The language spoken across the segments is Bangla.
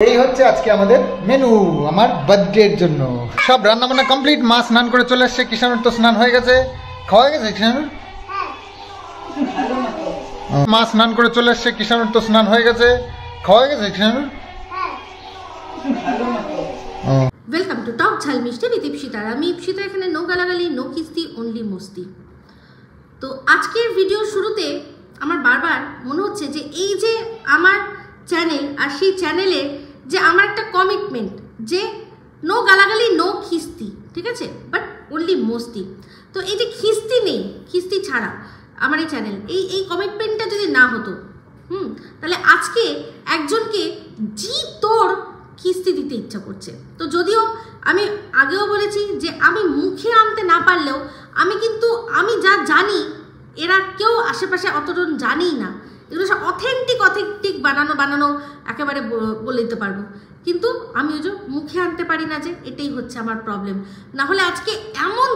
এই হচ্ছে আজকে আমাদের মেনু আমার বার্থডের জন্য। সব রান্না বান্না কমপ্লিট। মা স্নান করে চলে এসছে, কিষানুর তো স্নান হয়ে গেছে, খাওয়া হয়ে গেছে কিষানুর। মা স্নান করে চলে এসছে, কিষানুর তো স্নান হয়ে গেছে, খাওয়া হয়ে গেছে কিষানুর। ওয়েলকাম টু টক ঝাল মিষ্টি উইথ ইপসিতা। আমি ইপসিতা, এখানে নো গালাগালি, নো কিস্তি, অনলি মস্তি। তো আজকের ভিডিও শুরুতে আমার বারবার মনে হচ্ছে যে এই যে আমার চ্যানেল আর সেই চ্যানেলে যে আমার একটা কমিটমেন্ট যে নো গালাগালি, নো খিস্তি, ঠিক আছে, বাট অনলি মস্তি। তো এই যে খিস্তি নেই, খিস্তি ছাড়া আমার এই চ্যানেল, এই কমিটমেন্টটা যদি না হতো তাহলে আজকে একজনকে জি তোর খিস্তি দিতে ইচ্ছা করছে। তো যদিও আমি আগেও বলেছি যে আমি মুখে আনতে না পারলেও আমি যা জানি এরা কেউ আশেপাশে অতজন জানেই না, এগুলো সব অথেন্টিক বানানো একেবারে বলে দিতে পারবো, কিন্তু আমি ওই যে মুখে আনতে পারি না, যে এটাই হচ্ছে আমার প্রবলেম। না হলে আজকে এমন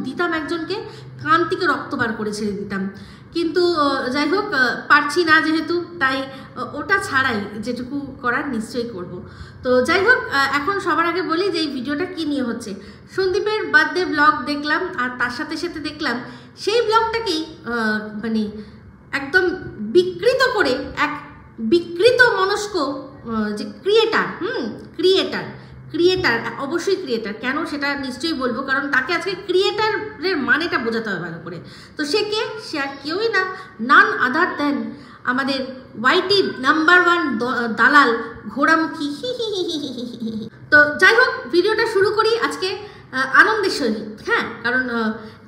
দিতাম একজনকে, কান থেকে রক্ত বার করে ছেড়ে দিতাম, কিন্তু যাই হোক পারছি না যেহেতু, তাই ওটা ছাড়াই যেটুকু করার নিশ্চয়ই করব। তো যাই হোক, এখন সবার আগে বলি যে এই ভিডিওটা কী নিয়ে হচ্ছে। সন্দীপের বার্থডে ব্লগ দেখলাম, আর তার সাথে সাথে দেখলাম সেই ব্লগটাকেই মানে একদম বিকৃত করে এক বিকৃত মনস্ক যে ক্রিয়েটার অবশ্যই ক্রিয়েটার, কেন সেটা নিশ্চয়ই বলবো, কারণ তাকে আজকে ক্রিয়েটারের মানেটা বোঝাতে হবে ভালো করে। তো সে আর কেউই না, নান আদার দেন আমাদের ওয়াইটি নাম্বার 1 দালাল ঘোড়ামুখী। তো যাই হোক, ভিডিওটা শুরু করি আজকে আনন্দের সহিত। হ্যাঁ, কারণ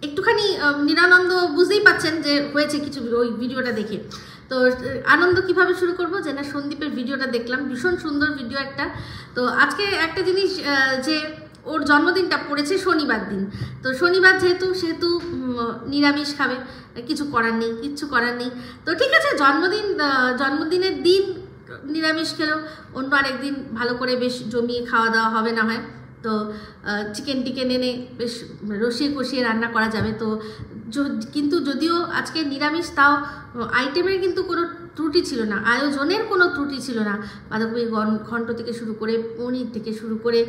একটুখানি নিরানন্দ বুঝতেই পাচ্ছেন যে হয়েছে কিছু ওই ভিডিওটা দেখে। তো আনন্দ কিভাবে শুরু করব, যে না সন্দীপের ভিডিওটা দেখলাম, ভীষণ সুন্দর ভিডিও একটা। তো আজকে একটা জিনিস, যে ওর জন্মদিনটা পড়েছে শনিবার দিন, তো শনিবার সেহেতু নিরামিষ খাবে, কিচ্ছু করার নেই। তো ঠিক আছে, জন্মদিনের দিন নিরামিষ খেলেও অন্য আরেকদিন ভালো করে বেশ জমিয়ে খাওয়া দাওয়া হবে না হয়। তো চিকেন এনে বেশ কষিয়ে রান্না করা যাবে। তো কিন্তু যদিও আজকে নিরামিষ, তাও আইটেমের কিন্তু কোনো ত্রুটি ছিল না, আয়োজনের কোনো ত্রুটি ছিল না। বাঁধাকপি ঘন্ট থেকে শুরু করে, পনির থেকে শুরু করে,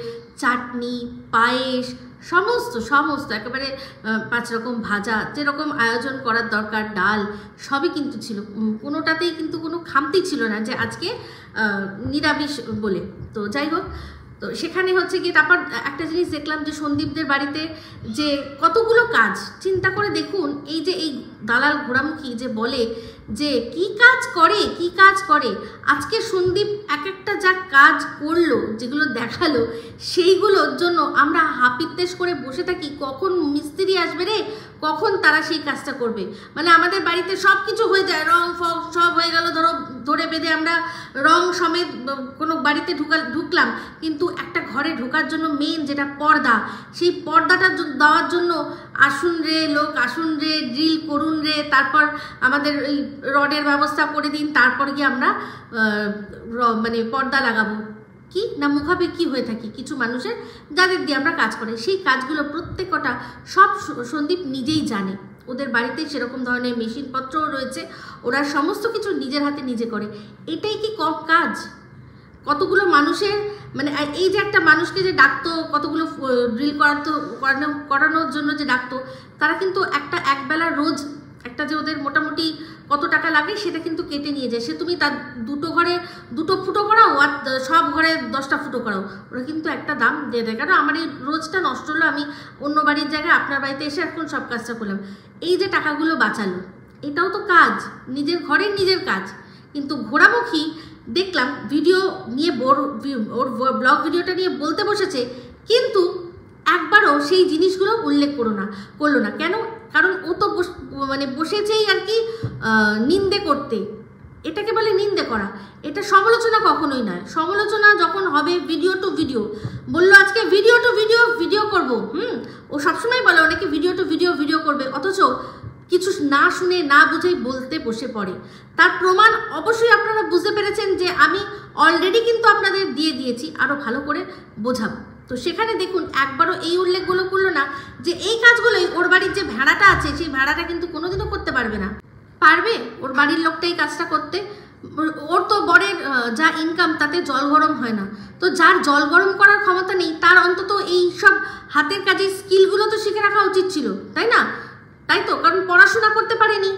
চাটনি, পায়েস, সমস্ত একেবারে 5 রকম ভাজা, যেরকম আয়োজন করার দরকার, ডাল, সবই কিন্তু ছিল, কোনোটাতেই কিন্তু কোনো খামতি ছিল না যে আজকে নিরামিষ বলে। তো যাই হোক, তো সেখানে হচ্ছে কি, তারপর একটা জিনিস দেখলাম যে সন্দীপদের বাড়িতে যে কতগুলো কাজ, চিন্তা করে দেখুন, এই দালাল ঘোড়ামুখী যে বলে যে কি কাজ করে, আজকে সন্দীপ এক একটা যা কাজ করলো, যেগুলো দেখালো, সেইগুলোর জন্য আমরা হাপিত্তেশ করে বসে থাকি, কখন মিস্ত্রি আসবে রে, কখন তারা সেই কাজটা করবে। মানে আমাদের বাড়িতে সব কিছু হয়ে যায়, রং ফং সব হয়ে গেল, ধরে বেঁধে আমরা রং সমেত কোনো বাড়িতে ঢুকলাম, কিন্তু একটা ঘরে ঢোকার জন্য মেন যেটা পর্দা, সেই পর্দাটা দেওয়ার জন্য আসুন রে ড্রিল করুন রে, তারপর আমাদের ওই রডের ব্যবস্থা করে দিন, তারপর গিয়ে আমরা মানে পর্দা লাগাবো। কি না মুখাপেক্ষি হয়ে থাকি কিছু মানুষের, যাদের দিয়ে আমরা কাজ করে, সেই কাজগুলো প্রত্যেকটা সব সন্দীপ নিজেই জানে। ওদের বাড়িতে সেরকম ধরনের মেশিনপত্রও রয়েছে, ওরা সমস্ত কিছু নিজের হাতে নিজে করে। এটাই কি কম কাজ? কতগুলো মানুষের, মানে এই যে একটা মানুষকে যে ডাকতো, কতগুলো ড্রিল করানোর জন্য যে ডাকতো, তারা কিন্তু একবেলা রোজ একটা যে ওদের মোটামুটি কত টাকা লাগে সেটা কিন্তু কেটে নিয়ে যায়। সে তুমি তার দুটো ফুটো করাও আর সব ঘরে 10টা ফুটো করাও, ওরা কিন্তু একটা দাম দিয়ে দেয়। কারণ আমার এই রোজটা নষ্ট হলো, আমি অন্য বাড়ির জায়গায় আপনার বাড়িতে এসে এখন সব কাজটা করলাম, এই যে টাকাগুলো বাঁচালো, এটাও তো কাজ, নিজের ঘরের নিজের কাজ। কিন্তু ঘোড়ামুখী দেখলাম ভিডিও নিয়ে ওর ব্লগ ভিডিওটা নিয়ে বলতে বসেছে, কিন্তু একবারও সেই জিনিসগুলো উল্লেখ করলো না। কেন? কারণ ও তো মানে বসেছেই আর কি নিন্দে করতে। এটাকে বলে নিন্দে করা, এটা সমালোচনা কখনোই নয়। সমালোচনা যখন হবে ভিডিও টু ভিডিও, বললো আজকে ভিডিও টু ভিডিও করবো, ও সবসময় বলে অনেকে ভিডিও টু ভিডিও করবে, অথচ কিছু না শুনে না বুঝেই বলতে বসে পড়ে। তার প্রমাণ অবশ্যই আপনারা বুঝতে পেরেছেন যে আমি অলরেডি কিন্তু আপনাদের দিয়ে দিয়েছি, আরও ভালো করে বোঝাবো। তো সেখানে দেখুন একবারও এই উল্লেখগুলো করলো না যে এই কাজগুলোই ওর বাড়ির যে ভেড়াটা আছে, সেই ভেড়াটা কিন্তু কোনোদিনও করতে পারবে না। পারবে ওর বাড়ির লোকটা এই কাজটা করতে? ওর তো বরের যা ইনকাম তাতে জল গরম হয় না, তো যার জল গরম করার ক্ষমতা নেই তার অন্তত এই সব হাতের কাজের স্কিলগুলো তো শিখে রাখা উচিত ছিল, তাই না? তাই তো, কারণ পড়াশোনা করতে পারেনি,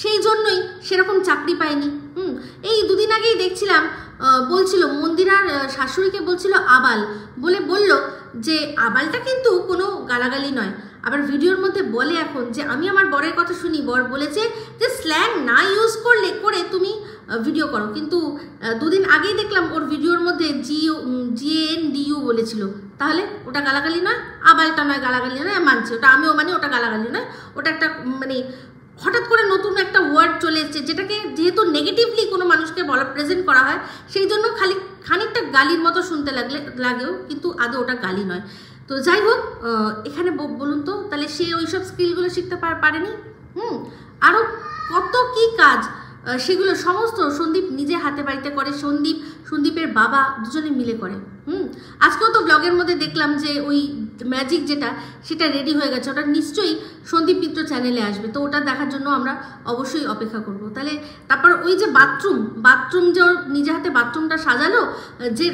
সেই জন্যই সেরকম চাকরি পায়নি। এই দুদিন আগেই দেখছিলাম বলছিল মন্দিরার শাশুড়িকে বলছিল আবাল বলল যে আবালটা কিন্তু কোনো গালাগালি নয়। আবার ভিডিওর মধ্যে বলে এখন যে আমি আমার বরের কথা শুনি, বর বলেছে যে স্ল্যাং না ইউজ করে তুমি ভিডিও করো, কিন্তু দুদিন আগেই দেখলাম ওর ভিডিওর মধ্যে GNDU বলেছিল, তাহলে ওটা গালাগালি নয়? আবালটা নয়, গালাগালি নয়, মানছি, ওটা আমিও মানি, ওটা গালাগালি নয়, ওটা একটা মানে হঠাৎ করে নতুন একটা ওয়ার্ড চলে এসেছে যেটাকে যেহেতু নেগেটিভলি কোনো মানুষকে প্রেজেন্ট করা হয় সেই জন্য খানিকটা গালির মতো শুনতে লাগেও, কিন্তু আদৌ ওটা গালি নয়। তো যাই হোক, এখানে বলুন তো তাহলে সে ওইসব স্কিলগুলো শিখতে পারেনি? আরও কত কি কাজ সেগুলো সমস্ত সন্দীপ নিজে হাতে বাড়িতে করে, সন্দীপের বাবা দুজনে মিলে করে। আজকেও তো ব্লগের মধ্যে দেখলাম যে ওই ম্যাজিক যেটা সেটা রেডি হয়ে গেছে, ওটা নিশ্চয়ই সন্দীপ মিত্র চ্যানেলে আসবে, তো ওটা দেখার জন্য আমরা অবশ্যই অপেক্ষা করব। তাহলে তারপর ওই যে বাথরুম যে ওর নিজে হাতে বাথরুমটা সাজালো, যে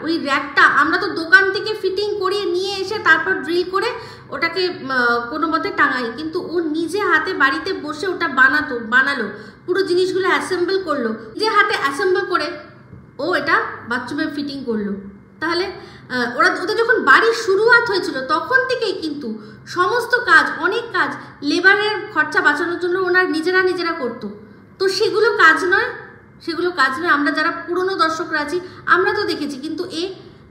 ওই র্যাকটা আমরা তো দোকান থেকে ফিটিং করিয়ে নিয়ে এসে তারপর ড্রিল করে ওটাকে কোনো মতে টাঙাই, কিন্তু ও নিজে হাতে বাড়িতে বসে ওটা বানালো, পুরো জিনিসগুলো অ্যাসেম্বল করলো, নিজে হাতে অ্যাসেম্বল করে ও এটা বাথরুমে ফিটিং করলো। তাহলে ওদের যখন বাড়ির শুরুয়াত হয়েছিল তখন থেকেই কিন্তু সমস্ত কাজ, অনেক কাজ লেবারের খরচা বাঁচানোর জন্য ওনার নিজেরা করতো। তো সেগুলো কাজ নয়, আমরা যারা পুরনো দর্শকরা আছি আমরা তো দেখেছি, কিন্তু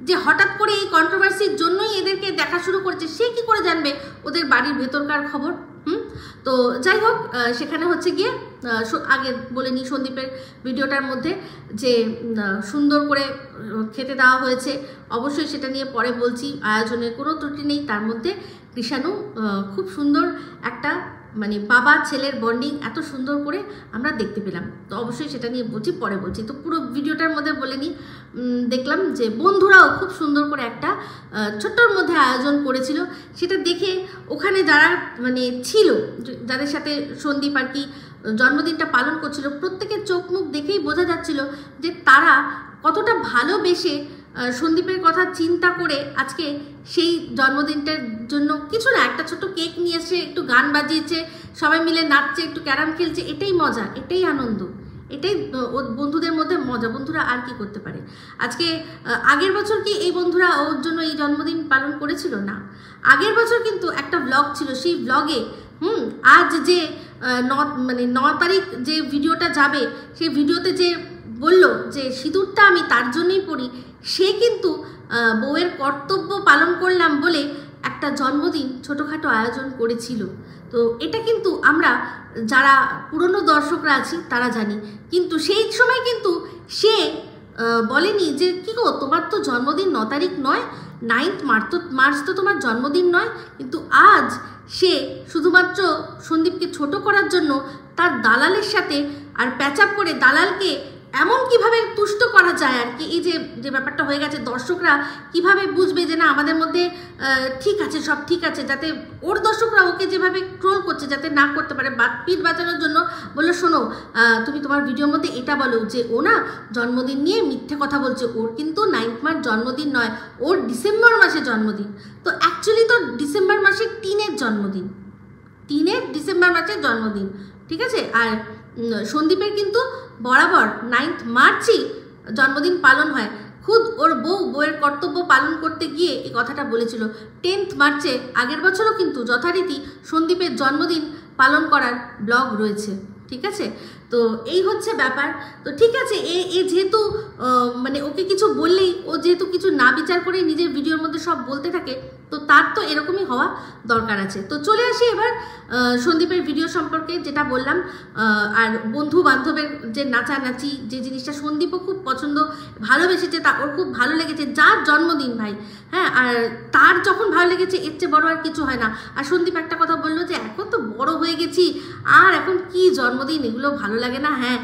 যে হঠাৎ করে এই কন্ট্রোভার্সির জন্যই এদেরকে দেখা শুরু করেছে, সে কি করে জানবে ওদের বাড়ির ভেতরকার খবর? তো যাই হোক, সেখানে হচ্ছে গিয়ে আগে বলে নিই সন্দীপের ভিডিওটার মধ্যে যে সুন্দর করে খেতে দেওয়া হয়েছে, অবশ্যই সেটা নিয়ে পরে বলছি, আয়োজনের কোনো ত্রুটি নেই। তার মধ্যে কৃষাণু খুব সুন্দর একটা মানে বাবা ছেলের বন্ডিং এত সুন্দর করে আমরা দেখতে পেলাম, তো অবশ্যই সেটা নিয়ে পরে বলছি। তো পুরো ভিডিওটার মধ্যে বলে নিই, দেখলাম যে বন্ধুরাও খুব সুন্দর করে একটা ছোট্টর মধ্যে আয়োজন করেছিল, সেটা দেখে ওখানে যারা মানে ছিল, যাদের সাথে সন্দীপ আর কি জন্মদিনটা পালন করছিল, প্রত্যেকের চোখ মুখ দেখেই বোঝা যাচ্ছিল যে তারা কতটা ভালোবেসে সন্দীপের কথা চিন্তা করে আজকে সেই জন্মদিনটার জন্য কিছু না, একটা ছোট কেক নিয়ে এসে একটু গান বাজিয়েছে, সবাই মিলে নাচছে, একটু ক্যারাম খেলছে, এটাই মজা, এটাই আনন্দ, এটাই বন্ধুদের মধ্যে মজা। বন্ধুরা আর কি করতে পারে? আজকে আগের বছর কি এই বন্ধুরা ওর জন্য এই জন্মদিন পালন করেছিল? না, আগের বছর কিন্তু একটা ব্লগ ছিল, সেই ব্লগে আজ যে 9 তারিখ যে ভিডিওটা যাবে, সেই ভিডিওতে যে বলল যে সিঁদুরটা আমি তার জন্যই পড়ি, সে কিন্তু বউয়ের কর্তব্য পালন করলাম বলে একটা জন্মদিন ছোটোখাটো আয়োজন করেছিল। তো এটা কিন্তু আমরা যারা পুরনো দর্শকরা আছি তারা জানি, কিন্তু সেই সময় কিন্তু সে বলেনি যে কি গো তোমার তো জন্মদিন 9 তারিখ নয়, 9 মার্চ তো তোমার জন্মদিন নয়, কিন্তু আজ সে শুধুমাত্র সন্দীপকে ছোট করার জন্য তার দালালের সাথে আর প্যাচাপ করে দালালকে এমন কিভাবে তুষ্ট করা যায় আর কি, এই যে ব্যাপারটা হয়ে গেছে, দর্শকরা কিভাবে বুঝবে যে না আমাদের মধ্যে ঠিক আছে, সব ঠিক আছে, যাতে ওর দর্শকরা ওকে যেভাবে ট্রোল করছে যাতে না করতে পারে, পিঠ বাঁচানোর জন্য বললো শোনো তুমি তোমার ভিডিওর মধ্যে এটা বলো যে ও না জন্মদিন নিয়ে মিথ্যে কথা বলছে, ওর কিন্তু 9 মার্চ জন্মদিন নয়, ওর ডিসেম্বর মাসে জন্মদিন। তো অ্যাকচুয়ালি তো ডিসেম্বর মাসে 3-এর জন্মদিন, 3-এর ডিসেম্বর মাসের জন্মদিন, ঠিক আছে। আর সন্দীপের কিন্তু বরাবর 9 মার্চই জন্মদিন পালন হয়। খুদ ওর বউয়ের কর্তব্য পালন করতে গিয়ে এই কথাটা বলেছিল। 10 মার্চে আগের বছরও কিন্তু যথারীতি সন্দীপের জন্মদিন পালন করার ব্লগ রয়েছে, ঠিক আছে। তো এই হচ্ছে ব্যাপার। তো ঠিক আছে, এ যেহেতু মানে ওকে কিছু বললেই ও যেহেতু কিছু না বিচার করে নিজের ভিডিওর মধ্যে সব বলতে থাকে, তো তার তো এরকমই হওয়া দরকার আছে। তো চলে আসি এবার সন্দীপের ভিডিও সম্পর্কে, যেটা বললাম। আর বন্ধু বান্ধবের যে নাচানাচি, যে জিনিসটা সন্দীপও খুব পছন্দ ভালোবেসেছে, তা ওর খুব ভালো লেগেছে, যার জন্মদিন ভাই, হ্যাঁ, আর তার যখন ভালো লেগেছে এর চেয়ে বড় আর কিছু হয় না। আর সন্দীপ একটা কথা বললো যে এখন তো বড় হয়ে গেছি, আর এখন কি জন্মদিন, এগুলো ভালো লাগে না। হ্যাঁ,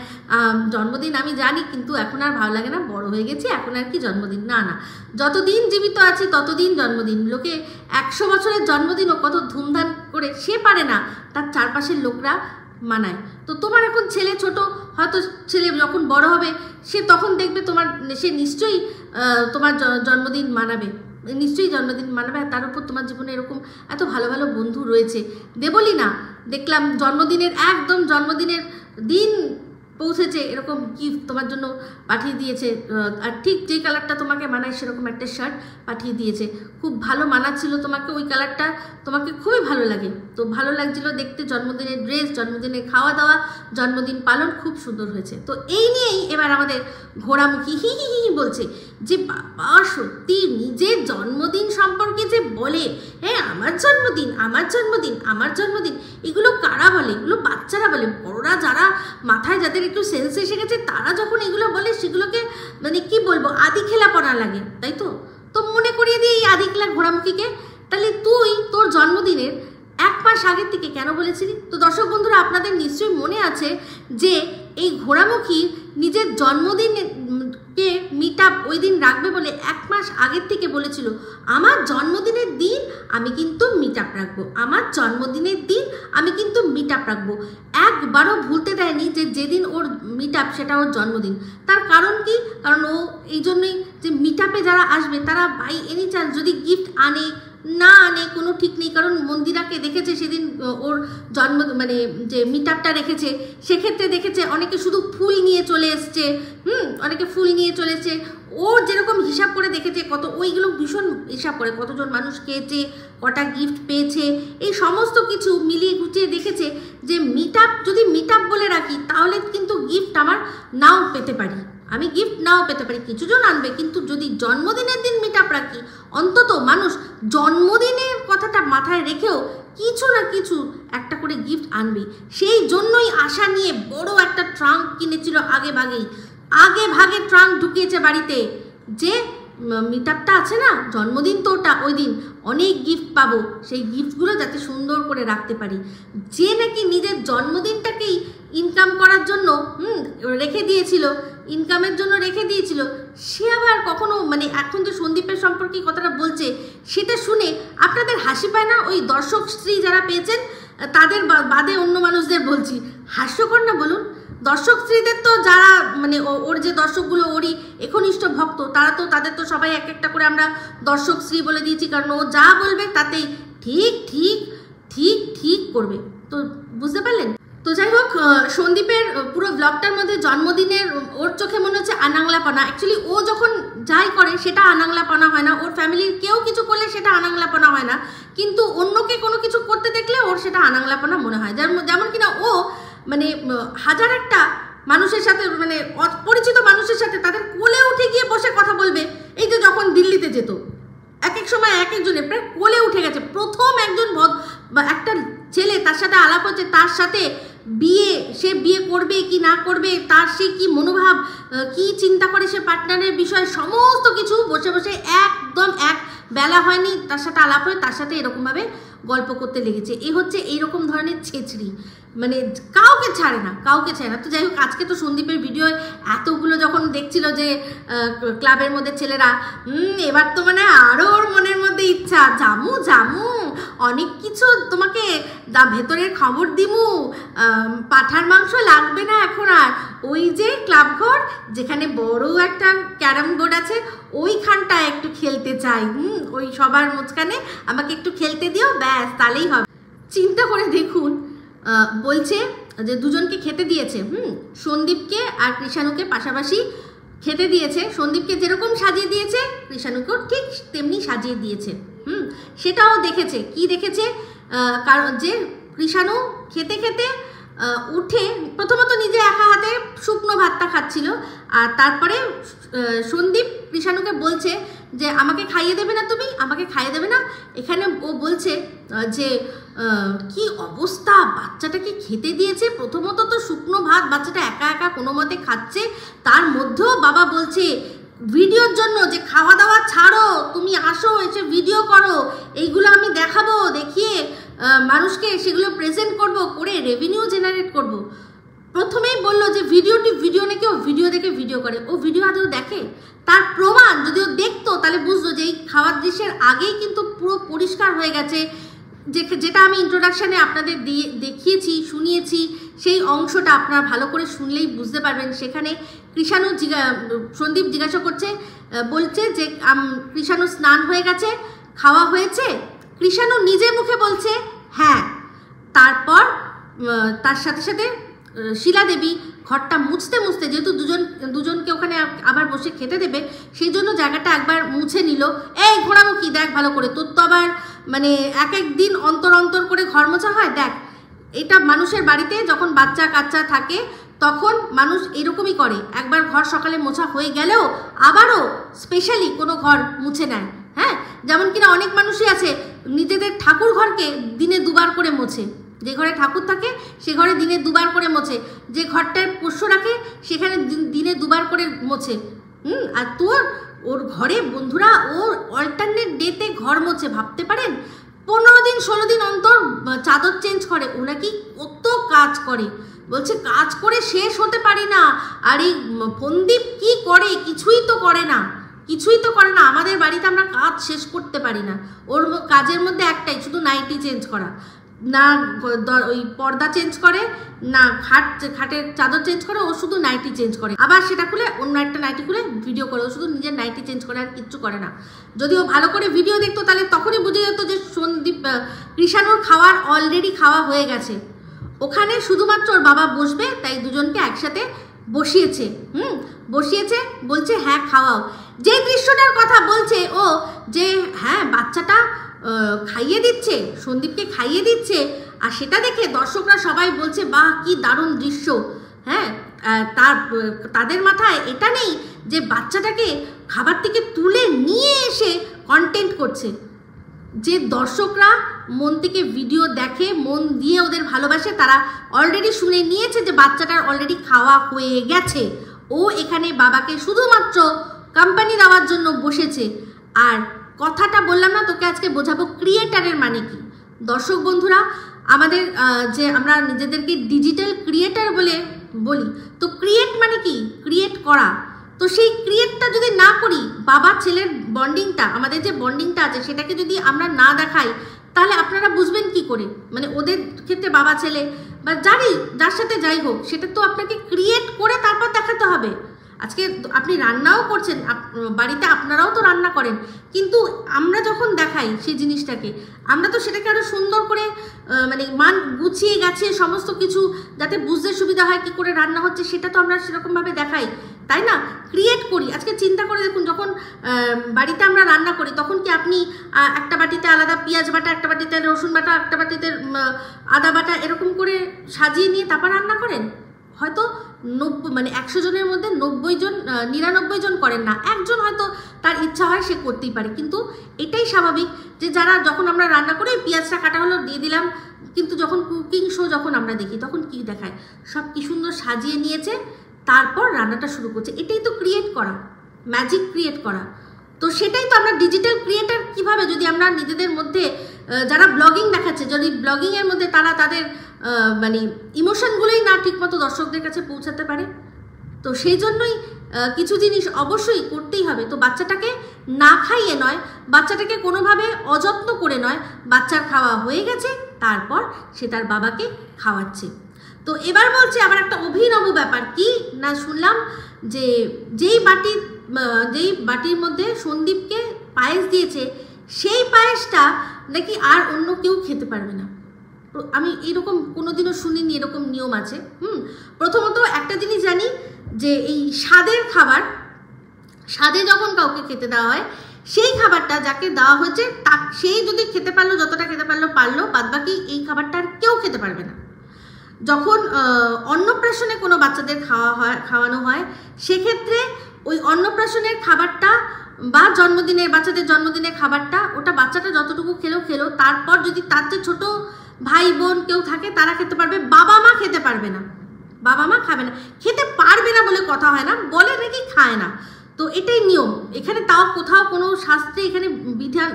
জন্মদিন আমি জানি, কিন্তু এখন আর ভালো লাগে না, বড় হয়ে গেছি, এখন আর কি জন্মদিন, না, যতদিন জীবিত আছি ততদিন জন্মদিন। লোকে 100 বছরের জন্মদিনও কত ধুমধাম করে সে পারে না, তার চারপাশের লোকরা মানায়। তো তোমার এখন ছেলে ছোট, হয়তো ছেলে যখন বড় হবে সে তখন দেখবে সে নিশ্চয়ই তোমার জন্মদিন মানাবে, নিশ্চয়ই জন্মদিন মানাবে। আর তার উপর তোমার জীবনে এরকম এত ভালো ভালো বন্ধু রয়েছে। দেবলি না দেখলাম জন্মদিনের দিন পৌঁছেছে, এরকম গিফট তোমার জন্য পাঠিয়ে দিয়েছে, আর ঠিক যে কালারটা তোমাকে মানায় সেরকম একটা শার্ট পাঠিয়ে দিয়েছে। খুব ভালো মানাচ্ছিল তোমাকে, ওই কালারটা তোমাকে খুবই ভালো লাগে। তো ভালো লাগছিল দেখতে, জন্মদিনের ড্রেস, জন্মদিনের খাওয়া দাওয়া, জন্মদিন পালন খুব সুন্দর হয়েছে। তো এই নিয়েই এবার আমাদের ঘোড়ামুখী হি হি হি বলছে যে বাবা সত্যি নিজের জন্মদিন সম্পর্কে যে বলে, হ্যাঁ আমার জন্মদিন আমার জন্মদিন আমার জন্মদিন, এগুলো কারা বলে? এগুলো বাচ্চারা বলে। বড়রা যারা মাথায় যাদের একটু সেন্স এসে গেছে তারা যখন এগুলো বলে সেগুলোকে মানে কি বলবো, আদি খেলাপনা লাগে, তাই তো? তো মনে করিয়ে দিই এই আদি খেলা ঘোড়ামুখীকে। তাহলে তুই তোর জন্মদিনের 1 মাস আগের থেকে কেন বলেছিলি? তো দর্শক বন্ধুরা, আপনাদের নিশ্চয়ই মনে আছে যে এই ঘোড়ামুখী নিজের জন্মদিনকে মিট আপ ওই দিন রাখবে বলে 1 মাস আগের থেকে বলেছিল আমার জন্মদিনের দিন আমি কিন্তু মিট আপ রাখবো, আমার জন্মদিনের দিন আমি কিন্তু মিট আপ রাখবো। একবারও ভুলতে দেয়নি যে যেদিন ওর মিট আপ সেটা ওর জন্মদিন। তার কারণ কি? কারণ ও এই জন্যই যে মিট আপে যারা আসবে তারা বাই এনি চান্স যদি গিফট আনে না আনে কোনো ঠিক নেই। কারণ মন্দিরাকে দেখেছে সেদিন ওর যে মিট আপটা রেখেছে, সেক্ষেত্রে দেখেছে অনেকে শুধু ফুল নিয়ে চলে এসছে, অনেকে ফুল নিয়ে চলে এসছে। ও যেরকম হিসাব করে দেখেছে ওইগুলো ভীষণ হিসাব করে কতজন মানুষ খেয়েছে, কটা গিফট পেয়েছে, এই সমস্ত কিছু মিলিয়ে গুছিয়ে দেখেছে যে যদি মিট আপ বলে রাখি তাহলে কিন্তু গিফট আমার নাও পেতে পারি, আমি গিফট নাও পেতে পারি, কিছুজন আনবে। কিন্তু যদি জন্মদিনের দিন মিট আপ রাখি অন্তত মানুষ জন্মদিনের কথাটা মাথায় রেখেও কিছু না কিছু একটা করে গিফট আনবে। সেই জন্যই আশা নিয়ে বড় একটা ট্রাঙ্ক কিনেছিল আগে ভাগে ট্রাঙ্ক ঢুকিয়েছে বাড়িতে, যে মিট আপটা আছে না, জন্মদিন তো ওই দিন অনেক গিফট পাবো, সেই গিফটগুলো যাতে সুন্দর করে রাখতে পারি। যে নাকি নিজের জন্মদিনটাকেই ইনকাম করার জন্য ইনকামের জন্য রেখে দিয়েছিল, সে আবার কখনো এখন তো সন্দীপের সম্পর্কে কথাটা বলছে, সেটা শুনে আপনাদের হাসি পায় না? ওই দর্শক স্ত্রী যারা পেয়েছেন তাদের বাদে অন্য মানুষদের বলছি, হাস্যকর না বলুন? দর্শক স্ত্রীদের তো যারা ওর যে দর্শকগুলো ওরই একনিষ্ঠ ভক্ত, তাদের তো সবাই এক একটা করে আমরা দর্শক স্ত্রী বলে দিয়েছি, কারণ ও যা বলবে তাতেই ঠিক ঠিক ঠিক ঠিক করবে। তো বুঝতে পারলেন? তো যাই হোক, সন্দীপের পুরো ব্লগটার মধ্যে জন্মদিনের ওর চোখে মনে হচ্ছে আনাংলাপনা। অ্যাকচুয়ালি ও যখন যাই করে সেটা আনাংলাপনা হয় না, ওর ফ্যামিলির কেউ কিছু করলে সেটা আনাংলাপনা হয় না, কিন্তু অন্যকে কোনো কিছু করতে দেখলে ওর সেটা আনাংলাপনা মনে হয়। যেমন কিনা ও হাজার একটা মানুষের সাথে অপরিচিত মানুষের সাথে তাদের কোলে উঠে গিয়ে বসে কথা বলবে। এই যে যখন দিল্লিতে যেত এক এক সময় এক একজনের প্রায় কোলে উঠে গেছে। প্রথম একটা ছেলে তার সাথে আলাপ হচ্ছে, তার সাথে সে বিয়ে করবে কি না করবে, তার সে কি মনোভাব, কি চিন্তা করে সে পার্টনারের বিষয়ে, সমস্ত কিছু বসে বসে একদম এক বেলা হয়নি তার সাথে আলাপ হয়ে তার সাথে এরকমভাবে গল্প করতে লেগেছে। হচ্ছে এইরকম ধরনের ছেঁচড়ি, কাউকে ছাড়ে না। তো যাই হোক, আজকে তো সন্দীপের ভিডিও এতগুলো যখন দেখছিল যে ক্লাবের মধ্যে ছেলেরা, এবার তো আরও ওর মনের মধ্যে ইচ্ছা, জামু অনেক কিছু তোমাকে ভেতরের খবর দিমু, পাঠার মাংস লাগবে না এখন আর। ওই যে ক্লাব ঘর যেখানে বড় একটা ক্যারাম বোর্ড আছে ওইখানটা একটু খেলতে চাই, ওই সবার মাঝখানে আমাকে একটু খেলতে দিও, ব্যাস তাহলেই হবে। চিন্তা করে দেখুন, বলছে যে দুজনকে খেতে দিয়েছে, সন্দীপকে আর কৃষাণুকে পাশাপাশি খেতে দিয়েছে। সন্দীপকে যেরকম সাজিয়ে দিয়েছে কৃষাণুকেও ঠিক তেমনি সাজিয়ে দিয়েছে। সেটাও দেখেছে। কি দেখেছে? কারণ যে কৃষাণু খেতে খেতে উঠে প্রথমত নিজে একা হাতে শুকনো ভাতটা খাচ্ছিল, আর তারপরে সন্দীপ কৃষাণুকে বলছে যে আমাকে খাইয়ে দেবে না, তুমি আমাকে খাইয়ে দেবে না। এখানে ও বলছে যে কি অবস্থা, বাচ্চাটাকে খেতে দিয়েছে, প্রথমত তো শুকনো ভাত বাচ্চাটা একা একা কোনো মতে খাচ্ছে, তার মধ্যেও বাবা বলছে ভিডিওর জন্য যে খাওয়া দাওয়া ছাড়ো, তুমি আসো এসে ভিডিও করো, এইগুলো আমি দেখাবো, দেখিয়ে মানুষকে সেগুলো প্রেজেন্ট করব, করে রেভিনিউ জেনারেট করব। প্রথমেই বললো যে ভিডিও নাকি ও ভিডিও দেখে ভিডিও করে। ও ভিডিও আদৌ দেখে? তার প্রমাণ যদি ও দেখতো তাহলে বুঝতো যে এই খাওয়ার দৃশ্যের আগেই কিন্তু পুরো পরিষ্কার হয়ে গেছে যেটা আমি ইন্ট্রোডাকশানে আপনাদের দেখিয়েছি, শুনিয়েছি, সেই অংশটা আপনারা ভালো করে শুনলেই বুঝতে পারবেন। সেখানে কৃষাণু সন্দীপ জিজ্ঞাসা করছে, বলছে যে কৃষাণু স্নান হয়ে গেছে, খাওয়া হয়েছে। কৃষাণু নিজের মুখে বলছে হ্যাঁ। তারপর তার সাথে সাথে শিলা দেবী ঘরটা মুছতে মুছতে, যেহেতু দুজনকে ওখানে আবার বসে খেতে দেবে, সেই জন্য জায়গাটা একবার মুছে নিল। এই ঘোড়ামুখী দেখ ভালো করে, তোর তো আবার মানে এক এক দিন অন্তর অন্তর করে ঘর মোছা হয়। দেখ, এটা মানুষের বাড়িতে যখন বাচ্চা কাচ্চা থাকে তখন মানুষ এরকমই করে, একবার ঘর সকালে মোছা হয়ে গেলেও আবারও স্পেশালি কোনো ঘর মুছে নেয়। হ্যাঁ, যেমন কিনা অনেক মানুষই আছে নিজেদের ঠাকুর ঘরকে দিনে দুবার করে মোছে। যে ঘরে ঠাকুর থাকে সে ঘরে দিনে দুবার করে মোছে, যে ঘরটায় পোষ্য রাখে সেখানে দিনে দুবার করে মোছে। আর তোর ওর ঘরে বন্ধুরা ওর অল্টারনেট ডেতে ঘর মোছে, ভাবতে পারেন 15 দিন 16 দিন অন্তর চাদর চেঞ্জ করে। ও নাকি কত কাজ করে, বলছে কাজ করে শেষ হতে পারি না। আর এই ফন্দীপ কি করে? কিছুই তো করে না, কিছুই তো করে না। আমাদের বাড়িতে আমরা কাজ শেষ করতে পারি না। ওর কাজের মধ্যে একটাই, শুধু নাইটি চেঞ্জ করা, না ওই পর্দা চেঞ্জ করে, না খাটের চাদর চেঞ্জ করে, ও শুধু নাইটি চেঞ্জ করে। আবার সেটা খুলে অন্য একটা নাইটি খুলে ভিডিও করে, ও শুধু নিজের নাইটি চেঞ্জ করে, আর কিচ্ছু করে না। যদি ও ভালো করে ভিডিও দেখতো তাহলে তখনই বুঝে যেত যে সন্দীপ কৃষাণুর অলরেডি খাওয়া হয়ে গেছে। ওখানে শুধুমাত্র ওর বাবা বসবে, তাই দুজনকে একসাথে বসিয়েছে। বসিয়েছে, বলছে হ্যাঁ খাওয়াও। যে দৃশ্যটার কথা বলছে ও, যে হ্যাঁ বাচ্চাটা খাইয়ে দিচ্ছে, সন্দীপকে খাইয়ে দিচ্ছে, আর সেটা দেখে দর্শকরা সবাই বলছে বাহ কি দারুণ দৃশ্য। হ্যাঁ, তাদের মাথায় এটা নেই যে বাচ্চাটাকে খাবার থেকে তুলে নিয়ে এসে কন্টেন্ট করছে। যে দর্শকরা মন থেকে ভিডিও দেখে, মন দিয়ে ওদের ভালোবাসে, তারা অলরেডি শুনে নিয়েছে যে বাচ্চাটার অলরেডি খাওয়া হয়ে গেছে। ও এখানে বাবাকে শুধুমাত্র কোম্পানি দেওয়ার জন্য বসেছে। আর কথাটা বললাম না তোকে, আজকে বোঝাবো ক্রিয়েটারের মানে কি। দর্শক বন্ধুরা, আমাদের যে আমরা নিজেদেরকে ডিজিটাল ক্রিয়েটার বলে বলি, তো ক্রিয়েট মানে কি? ক্রিয়েট করা। তো সেই ক্রিয়েটটা যদি না করি, বাবা ছেলের বন্ডিংটা, আমাদের যে বন্ডিংটা আছে সেটাকে যদি আমরা না দেখাই, তাহলে আপনারা বুঝবেন কি করে? মানে ওদের ক্ষেত্রে বাবা ছেলে বা যার সাথে যাই হোক, সেটা তো আপনাকে ক্রিয়েট করে তারপর দেখাতে হবে। আজকে আপনি রান্নাও করছেন, বাড়িতে আপনারাও তো রান্না করেন, কিন্তু আমরা যখন দেখাই সেই জিনিসটাকে, আমরা তো সেটাকে আরও সুন্দর করে মানে মান গুছিয়ে গেছে সমস্ত কিছু, যাতে বুঝতে সুবিধা হয় কি করে রান্না হচ্ছে, সেটা তো আমরা সেরকমভাবে দেখাই, তাই না? ক্রিয়েট করি। আজকে চিন্তা করে দেখুন, যখন বাড়িতে আমরা রান্না করি তখন কি আপনি একটা বাটিতে আলাদা পেঁয়াজ বাটা, একটা বাটিতে রসুন বাটা, একটা বাটিতে আদা বাটা, এরকম করে সাজিয়ে নিয়ে তারপর রান্না করেন? হয়তো 100 জনের মধ্যে 99 জন করেন না, একজন হয়তো তার ইচ্ছা হয় সে করতেই পারে। কিন্তু এটাই স্বাভাবিক যে যারা, যখন আমরা রান্না করে পেঁয়াজটা কাটা হলো দিয়ে দিলাম, কিন্তু যখন কুকিং শো যখন আমরা দেখি তখন কি দেখায়, সব কি সুন্দর সাজিয়ে নিয়েছে, তারপর রান্নাটা শুরু করছে। এটাই তো ক্রিয়েট করা, ম্যাজিক ক্রিয়েট করা। তো সেটাই তো আমরা ডিজিটাল ক্রিয়েটার কিভাবে, যদি আমরা নিজেদের মধ্যে যারা ব্লগিং দেখাচ্ছে, যদি ব্লগিংয়ের মধ্যে তারা তাদের মানে ইমোশনগুলোই না ঠিকমতো দর্শকদের কাছে পৌঁছাতে পারে, তো সেই জন্যই কিছু জিনিস অবশ্যই করতেই হবে। তো বাচ্চাটাকে না খাইয়ে নয়, বাচ্চাটাকে কোনোভাবে অযত্ন করে নয়, বাচ্চার খাওয়া হয়ে গেছে তারপর সে তার বাবাকে খাওয়াচ্ছে। তো এবার বলছে আবার একটা অভিনব ব্যাপার কি না, শুনলাম যে যেই বাটির মধ্যে সন্দীপকে পায়েস দিয়েছে, সেই পায়েসটা নাকি আর অন্য কেউ খেতে পারবে না। আমি এরকম কোনোদিনও শুনিনি, এরকম নিয়ম আছে। প্রথমত একটা জিনিস জানি যে এই স্বাদের খাবার, স্বাদে যখন কাউকে খেতে দেওয়া হয়, সেই খাবারটা যাকে দেওয়া হয়েছে সেই যদি খেতে পারলো, যতটা খেতে পারলো, বাদবাকি এই খাবারটা আর কেউ খেতে পারবে না। যখন অন্নপ্রাশনে কোনো বাচ্চাদের খাওয়ানো হয়, সেক্ষেত্রে ওই অন্নপ্রাশনের খাবারটা বা বাচ্চাদের জন্মদিনের খাবারটা, ওটা বাচ্চাটা যতটুকু খেলো, তারপর যদি তার যে ছোট ভাই বোন কেউ থাকে তারা খেতে পারবে, বাবা মা খেতে পারবে না। বাবা মা খাবে না, খেতে পারবে না বলে কথা হয় না, বলে নাকি খায় না। তো এটাই নিয়ম এখানে। তাও কোথাও কোনো শাস্ত্রে এখানে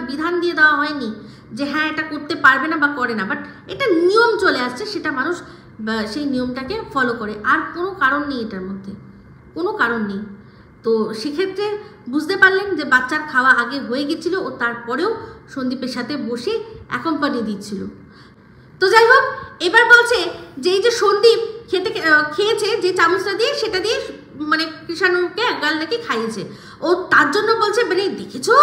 বিধান দিয়ে দেওয়া হয়নি যে হ্যাঁ এটা করতে পারবে না বা করে না, বাট এটা নিয়ম চলে আসছে, সেটা মানুষ সেই নিয়মটাকে ফলো করে। আর কোনো কারণ নেই, এটার মধ্যে কোনো কারণ নেই। তো সেক্ষেত্রে বুঝতে পারলেন যে বাচ্চার খাওয়া আগে হয়ে গেছিলো ও তারপরেও সন্দীপের সাথে বসে অ্যাকম্পানি দিচ্ছিল। তো যাই হোক, এবার বলছে যে এই যে সন্দীপ খেয়েছে যে চামচটা দিয়ে, সেটা দিয়ে মানে কৃষাণুকে একগাল নাকি খাইয়েছে। ও তার জন্য বলছে মানে দেখেছো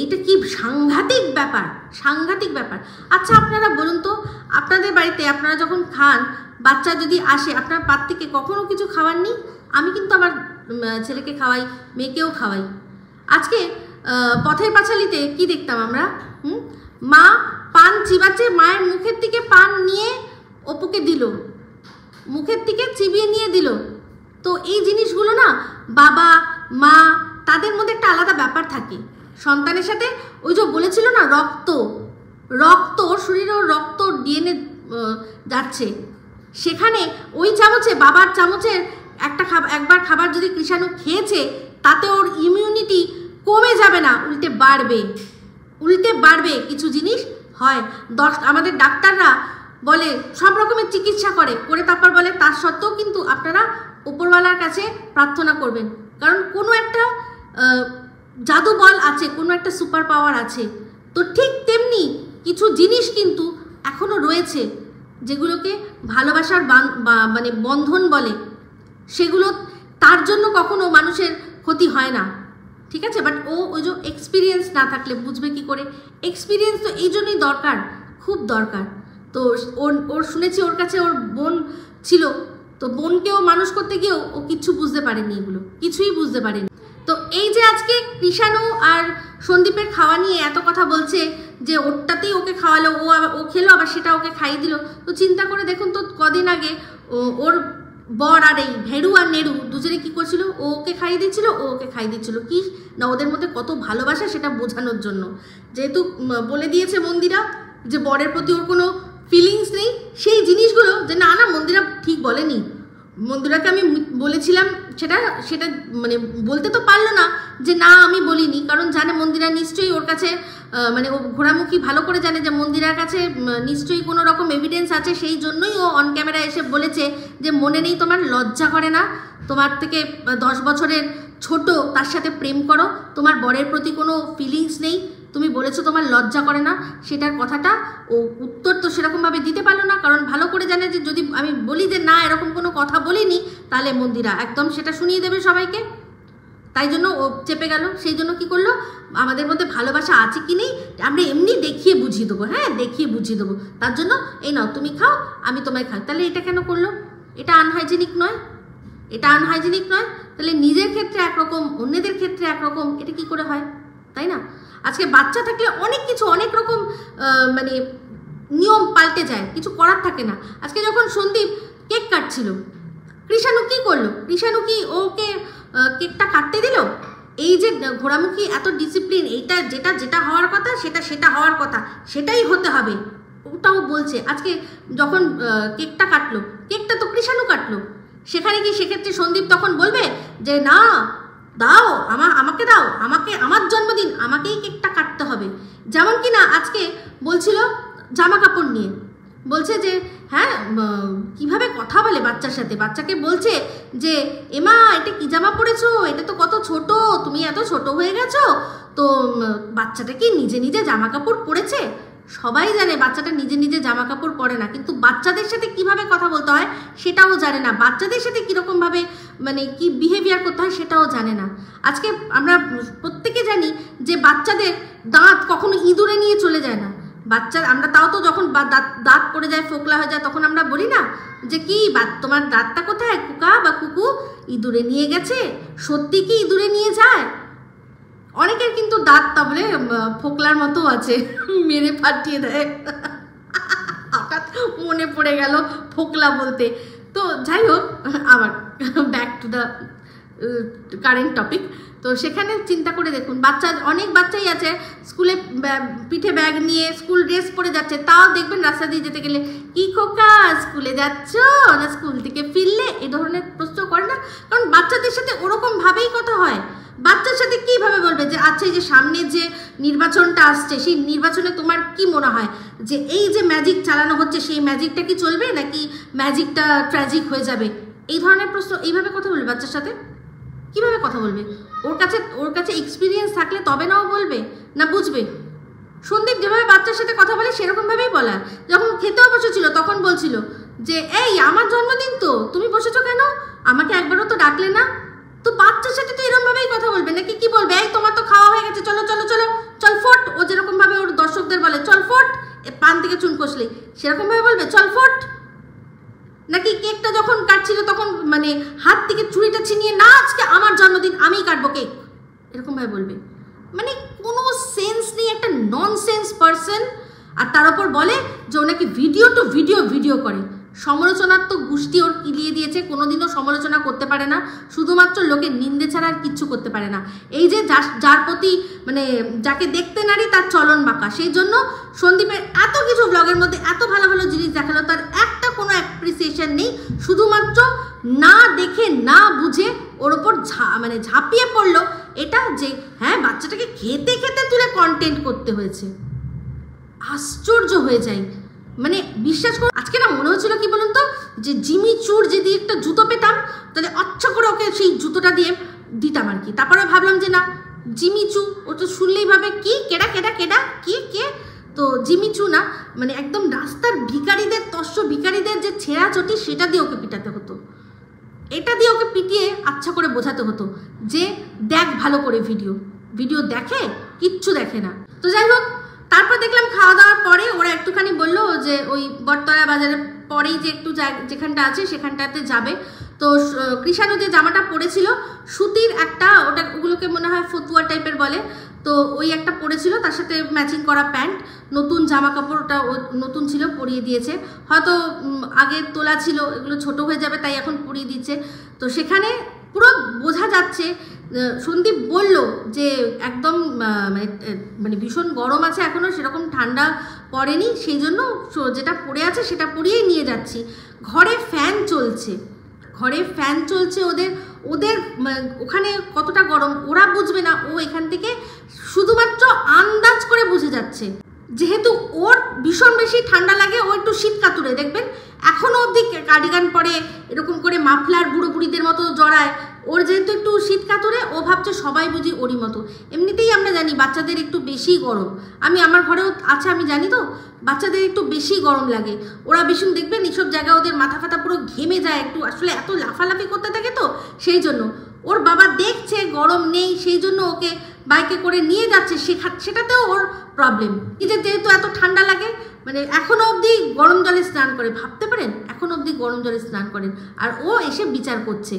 এইটা কি সাংঘাতিক ব্যাপার, সাংঘাতিক ব্যাপার। আচ্ছা আপনারা বলুন তো, আপনাদের বাড়িতে আপনারা যখন খান, বাচ্চা যদি আসে আপনার পাত থেকে কখনো কিছু খাওয়াননি? আমি কিন্তু আমার ছেলেকে খাওয়াই, মেয়েকেও খাওয়াই। আজকে পথের পাঁচালিতে কি দেখতাম আমরা, মা পান চিবাচ্ছে, মায়ের মুখের থেকে পান নিয়ে অপুকে দিল, মুখের থেকে চিবিয়ে নিয়ে দিল। তো এই জিনিসগুলো না বাবা মা তাদের মধ্যে একটা আলাদা ব্যাপার থাকে সন্তানের সাথে। ওই যে বলেছিল না রক্ত, ওর শরীরে ওর রক্ত ডিএনএ যাচ্ছে, সেখানে ওই চামচে, বাবার চামচের একবার খাবার যদি কৃষাণু খেয়েছে, তাতে ওর ইমিউনিটি কমে যাবে না, উল্টে বাড়বে। কিছু জিনিস হয়, আমাদের ডাক্তাররা বলে সব রকমের চিকিৎসা করে তারপর বলে তার সত্ত্বেও কিন্তু আপনারা উপরওয়ালার কাছে প্রার্থনা করবেন, কারণ কোনো একটা জাদু বল আছে, কোনো একটা সুপার পাওয়ার আছে। তো ঠিক তেমনি কিছু জিনিস কিন্তু এখনো রয়েছে যেগুলোকে ভালোবাসার মানে বন্ধন বলে, সেগুলো তার জন্য কখনো মানুষের ক্ষতি হয় না, ঠিক আছে। বাট ওই যে এক্সপিরিয়েন্স না থাকলে বুঝবে কি করে? এক্সপিরিয়েন্স তো এই জন্যই দরকার, খুব দরকার। তো ওর শুনেছি ওর কাছে ওর বোন ছিল, তো বোনকেও মানুষ করতে গিয়েও ও কিচ্ছু বুঝতে পারেনি, এগুলো কিছুই বুঝতে পারেনি। তো এই যে আজকে কৃষাণু আর সন্দীপের খাওয়া নিয়ে এত কথা বলছে যে ওরটাতেই ওকে খাওয়ালো, ও খেলো আবার সেটা ওকে খাইয়ে দিল। তো চিন্তা করে দেখুন তো, কদিন আগে ওর বর আর এই ভেড়ু আর নেড়ু দুজনে কি করছিল, ওকে খাইয়ে দিচ্ছিল, ওকে খাইয়ে দিচ্ছিল কি না, ওদের মধ্যে কত ভালোবাসা সেটা বোঝানোর জন্য। যেহেতু বলে দিয়েছে মন্দিরা যে বরের প্রতি ওর কোনো ফিলিংস নেই, সেই জিনিসগুলো যে না মন্দিরা ঠিক বলেনি, মন্দিরাকে আমি বলেছিলাম সেটা মানে বলতে তো পারলো না যে না আমি বলিনি, কারণ জানে মন্দিরা নিশ্চয়ই ওর কাছে মানে ও ঘোরামুখী ভালো করে জানে যে মন্দিরার কাছে নিশ্চয়ই কোনো রকম এভিডেন্স আছে, সেই জন্যই ও অন ক্যামেরা এসে বলেছে যে মনে নেই তোমার, লজ্জা করে না, তোমার থেকে 10 বছরের ছোট তার সাথে প্রেম করো, তোমার বরের প্রতি কোনো ফিলিংস নেই, তুমি বলেছো তোমার লজ্জা করে না, সেটার কথাটা ও উত্তর তো সেরকমভাবে দিতে পারলো না, কারণ ভালো করে জানে যে যদি আমি বলি যে না এরকম কোনো কথা বলিনি, তাহলে মন্দিরা একদম সেটা শুনিয়ে দেবে সবাইকে, তাই জন্য ও চেপে গেল। সেই জন্য কি করলো, আমাদের মধ্যে ভালোবাসা আছে কি নেই আমরা এমনি দেখিয়ে বুঝিয়ে দেবো, হ্যাঁ দেখিয়ে বুঝিয়ে দেবো, তার জন্য এই নাও তুমি খাও আমি তোমায় খাই। তাহলে এটা কেন করলো? এটা আনহাইজেনিক নয়, এটা আনহাইজেনিক নয়। তাহলে নিজের ক্ষেত্রে একরকম, অন্যদের ক্ষেত্রে একরকম, এটা কি করে হয়, তাই না? আজকে বাচ্চা থাকলে অনেক কিছু, অনেক রকম মানে নিয়ম পাল্টে যায়, কিছু করার থাকে না। আজকে যখন সন্দীপ কেক কাটছিল, কৃষাণু কি করলো? কৃষাণু কি ওকে কেকটা কাটতে দিল? এই যে ঘোরামুখী এত ডিসিপ্লিন, এইটা যেটা হওয়ার কথা সেটা হওয়ার কথা, সেটাই হতে হবে, ওটাও বলছে। আজকে যখন কেকটা কাটলো, কেকটা তো কৃষাণু কাটলো, সেখানে কি সেক্ষেত্রে সন্দীপ তখন বলবে যে না দাও আমাকে দাও, আমার জন্মদিন আমাকেই কেকটা কাটতে হবে? যেমন কি না আজকে বলছিল জামা কাপড় নিয়ে, বলছে যে হ্যাঁ কিভাবে কথা বলে বাচ্চার সাথে, বাচ্চাকে বলছে যে এমা এটা কি জামা পরেছো, এটা তো কত ছোট, তুমি এত ছোট হয়ে গেছো। তো বাচ্চাটা কি নিজে নিজে জামা কাপড় পরেছে? সবাই জানে বাচ্চাটা নিজে নিজে জামা কাপড় পরে না, কিন্তু বাচ্চাদের সাথে কিভাবে কথা বলতে হয় সেটাও জানে না, বাচ্চাদের সাথে কীরকমভাবে মানে কি বিহেভিয়ার করতে হয় সেটাও জানে না। আজকে আমরা প্রত্যেকে জানি যে বাচ্চাদের দাঁত কখনো ইঁদুরে নিয়ে চলে যায় না, আমরা তাও তো যখন দাঁত পড়ে যায়, ফোকলা হয়ে যায়, তখন আমরা বলি না যে কি তোমার দাঁতটা কোথায় কুকা বা কুকু, ইঁদুরে নিয়ে গেছে? সত্যি কি ইঁদুরে নিয়ে যায়? অনেকের কিন্তু দাঁত তাহলে ফোকলার মতো আছে, মেরে ফাটিয়ে দেয়। হঠাৎ মনে পড়ে গেল ফোকলা বলতে। তো যাই হোক, আবার back to the current topic. তো সেখানে চিন্তা করে দেখুন, অনেক বাচ্চাই আছে স্কুলে পিঠে ব্যাগ নিয়ে স্কুল ড্রেস পরে যাচ্ছে, তাও দেখবেন রাস্তা দিয়ে যেতে গেলে কি খোকা স্কুলে যাচ্ছ না স্কুল থেকে ফিরলে, এই ধরনের প্রশ্ন করে না, কারণ বাচ্চাদের সাথে ওরকম ভাবেই কথা হয়। বাচ্চার সাথে কিভাবে বলবে যে আচ্ছা এই যে সামনে যে নির্বাচনটা আসছে, সেই নির্বাচনে তোমার কি মনে হয় যে এই যে ম্যাজিক চালানো হচ্ছে, সেই ম্যাজিকটা কি চলবে নাকি ম্যাজিকটা ট্র্যাজিক হয়ে যাবে? এই ধরনের প্রশ্ন এইভাবে কথা বলবে বাচ্চার সাথে? কিভাবে কথা বলবে? ওর কাছে এক্সপিরিয়েন্স থাকলে তবে না ও বলবে, না বুঝবে? সন্দীপ যেভাবে বাচ্চার সাথে কথা বলে সেরকমভাবেই বলা। যখন খেতেও বসেছিল তখন বলছিল যে এই আমার জন্মদিন তো, তুমি বসেছো কেন, আমাকে একবারও তো ডাকলে না। তো বাচ্চার সাথে তো এরকমভাবেই কথা বলবে, নাকি কি বলবে এই তোমার তো খাওয়া হয়ে গেছে, চলো চলো চলো চল ফোট, ও যেরকমভাবে ওর দর্শকদের বলে চল ফোট, পান থেকে চুন কষলে সেরকমভাবে বলবে চল ফোট? নাকি কেকটা যখন কাটছিল তখন মানে হাত থেকে চুড়িটা ছিনিয়ে, না আজকে আমার জন্মদিন আমিই কাটবো কেক, এরকমভাবে বলবে? মানে কোনো সেন্স নেই, একটা ননসেন্স পারসন। আর তার উপর বলে যে ও নাকি ভিডিও টু ভিডিও করে। সমালোচনার তো গোষ্ঠী ওর কিলিয়ে দিয়েছে, কোনোদিনও সমালোচনা করতে পারে না, শুধুমাত্র লোকের নিন্দে ছাড়া আর কিচ্ছু করতে পারে না। এই যে যার প্রতি মানে যাকে দেখতে নারী তার চলন বাঁকা, সেই জন্য সন্দীপের এত কিছু ব্লগের মধ্যে এত ভালো ভালো জিনিস দেখালো, তার একটা কোনো অ্যাপ্রিসিয়েশন নেই, শুধুমাত্র না দেখে না বুঝে ওর ওপর মানে ঝাঁপিয়ে পড়লো এটা যে হ্যাঁ বাচ্চাটাকে খেতে খেতে তুলে কন্টেন্ট করতে হয়েছে। আশ্চর্য হয়ে যায়, মানে বিশ্বাস করো আজকে না মনে হচ্ছিল কি বলুন তো, যে জিমি চুর যদি একটা জুতো পেতাম তাহলে আচ্ছা করে ওকে সেই জুতোটা দিয়ে দিতাম আর কি। তারপরে ভাবলাম যে না জিমি চু, ও তো শুনলেই ভাবে কি কেডা কেডা কেডা কি কে, তো জিমি চু না, মানে একদম রাস্তার ভিখারিদের তস্য ভিখারিদের যে ছেঁড়া চটি সেটা দিয়ে ওকে পিটাতে হতো, এটা দিয়ে ওকে পিটিয়ে আচ্ছা করে বোঝাতে হতো যে দেখ ভালো করে ভিডিও দেখে, কিচ্ছু দেখে না। তো যাই হোক, তারপর দেখলাম খাওয়া দাওয়ার পরে ওরা একটুখানি বললো যে ওই বটতলা বাজারের পরেই যে একটু যেখানটা আছে সেখানটাতে যাবে। তো কৃষাণু যে জামাটা পরেছিল সুতির একটা, ওগুলোকে মনে হয় ফতুয়া টাইপের বলে, তো ওই একটা পরেছিল, তার সাথে ম্যাচিং করা প্যান্ট, নতুন জামা কাপড়টা নতুন ছিল পরিয়ে দিয়েছে, হয়তো আগে তোলা ছিল, এগুলো ছোট হয়ে যাবে তাই এখন পরিয়ে দিচ্ছে। তো সেখানে পুরো বোঝা যাচ্ছে, সন্দীপ বলল যে একদম মানে ভীষণ গরম আছে এখনও, সেরকম ঠান্ডা পড়েনি, সেই জন্য যেটা পড়ে আছে সেটা পরিয়েই নিয়ে যাচ্ছি। ঘরে ফ্যান চলছে ওদের ওখানে কতটা গরম ওরা বুঝবে না, ও এখান থেকে শুধুমাত্র আন্দাজ করে বুঝে যাচ্ছে। যেহেতু ওর ভীষণ বেশি ঠান্ডা লাগে, ও একটু শীত কাতুরে, দেখবেন এখনও অবধি কার্ডিগান পরে এরকম করে মাফলার বুড়ো বুড়িদের মতো জড়ায়, ওর যেহেতু একটু শীত কাতুরে ও ভাবছে সবাই বুঝি ওরই মতো। এমনিতেই আমরা জানি বাচ্চাদের একটু বেশি গরম, আমার ঘরেও আছে আমি জানি, তো বাচ্চাদের একটু বেশি গরম লাগে, ওরা বেশি দেখবেন এইসব জায়গায় ওদের মাথা ফাতা পুরো ঘেমে যায়, একটু আসলে এত লাফালাফি করতে থাকে, তো সেই জন্য ওর বাবা দেখছে গরম নেই, সেই জন্য ওকে বাইকে করে নিয়ে যাচ্ছে, সেটাতেও ওর প্রবলেম। যেহেতু এত ঠান্ডা লাগে, মানে এখনো অবধি গরম জলে স্নান করে, ভাবতে পারেন এখনো অবধি গরম জলে স্নান করেন, আর ও এসে বিচার করছে